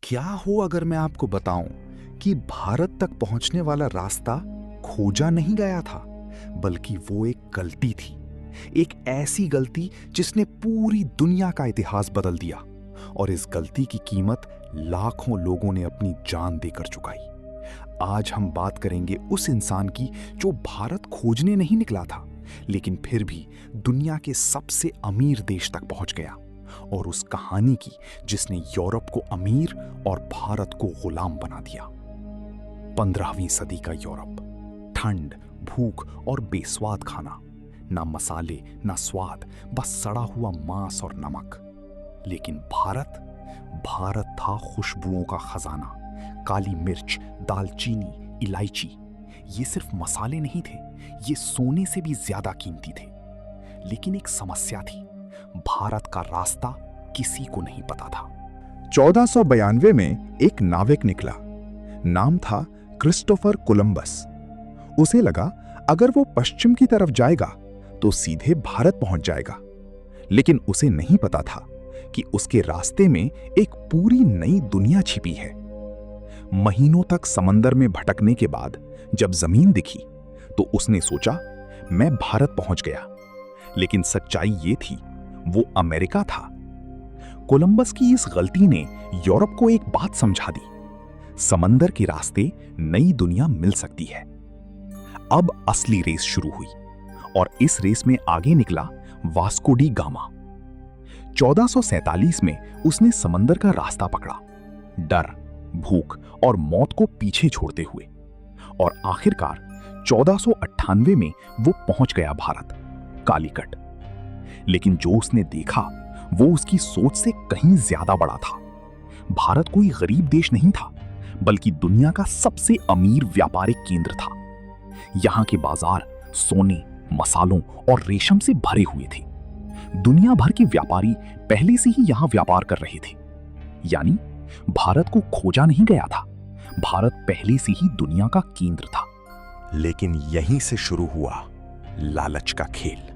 क्या हो अगर मैं आपको बताऊं कि भारत तक पहुंचने वाला रास्ता खोजा नहीं गया था, बल्कि वो एक गलती थी। एक ऐसी गलती जिसने पूरी दुनिया का इतिहास बदल दिया, और इस गलती की कीमत लाखों लोगों ने अपनी जान देकर चुकाई। आज हम बात करेंगे उस इंसान की जो भारत खोजने नहीं निकला था, लेकिन फिर भी दुनिया के सबसे अमीर देश तक पहुंच गया, और उस कहानी की जिसने यूरोप को अमीर और भारत को गुलाम बना दिया। 15वीं सदी का यूरोप, ठंड, भूख और बेस्वाद खाना, ना मसाले ना स्वाद, बस सड़ा हुआ मांस और नमक। लेकिन भारत था खुशबुओं का खजाना। काली मिर्च, दालचीनी, इलायची, ये सिर्फ मसाले नहीं थे, ये सोने से भी ज्यादा कीमती थे। लेकिन एक समस्या थी, भारत का रास्ता किसी को नहीं पता था। 1492 में एक नाविक निकला। नाम था क्रिस्टोफर कोलंबस। उसे लगा अगर वो पश्चिम की तरफ जाएगा तो सीधे भारत पहुंच जाएगा। लेकिन उसे नहीं पता था कि उसके रास्ते में एक पूरी नई दुनिया छिपी है। महीनों तक समंदर में भटकने के बाद जब जमीन दिखी तो उसने सोचा मैं भारत पहुंच गया। लेकिन सच्चाई ये थी, वो अमेरिका था। कोलंबस की इस गलती ने यूरोप को एक बात समझा दी, समंदर के रास्ते नई दुनिया मिल सकती है। अब असली रेस शुरू हुई, और इस रेस में आगे निकला वास्को डी गामा। 1447 में उसने समंदर का रास्ता पकड़ा, डर, भूख और मौत को पीछे छोड़ते हुए, और आखिरकार 1498 में वो पहुंच गया भारत, कालीकट। लेकिन जो उसने देखा वो उसकी सोच से कहीं ज्यादा बड़ा था। भारत कोई गरीब देश नहीं था, बल्कि दुनिया का सबसे अमीर व्यापारिक केंद्र था। यहां के बाजार सोने, मसालों और रेशम से भरे हुए थे। दुनिया भर के व्यापारी पहले से ही यहां व्यापार कर रहे थे। यानी भारत को खोजा नहीं गया था, भारत पहले से ही दुनिया का केंद्र था। लेकिन यहीं से शुरू हुआ लालच का खेल।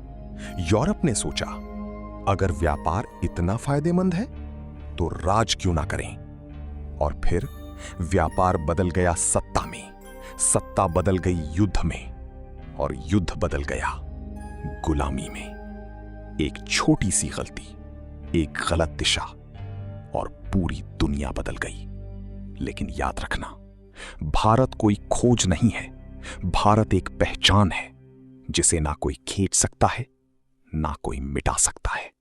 यूरोप ने सोचा अगर व्यापार इतना फायदेमंद है तो राज क्यों ना करें। और फिर व्यापार बदल गया सत्ता में, सत्ता बदल गई युद्ध में, और युद्ध बदल गया गुलामी में। एक छोटी सी गलती, एक गलत दिशा, और पूरी दुनिया बदल गई। लेकिन याद रखना, भारत कोई खोज नहीं है, भारत एक पहचान है जिसे ना कोई खींच सकता है, ना कोई मिटा सकता है।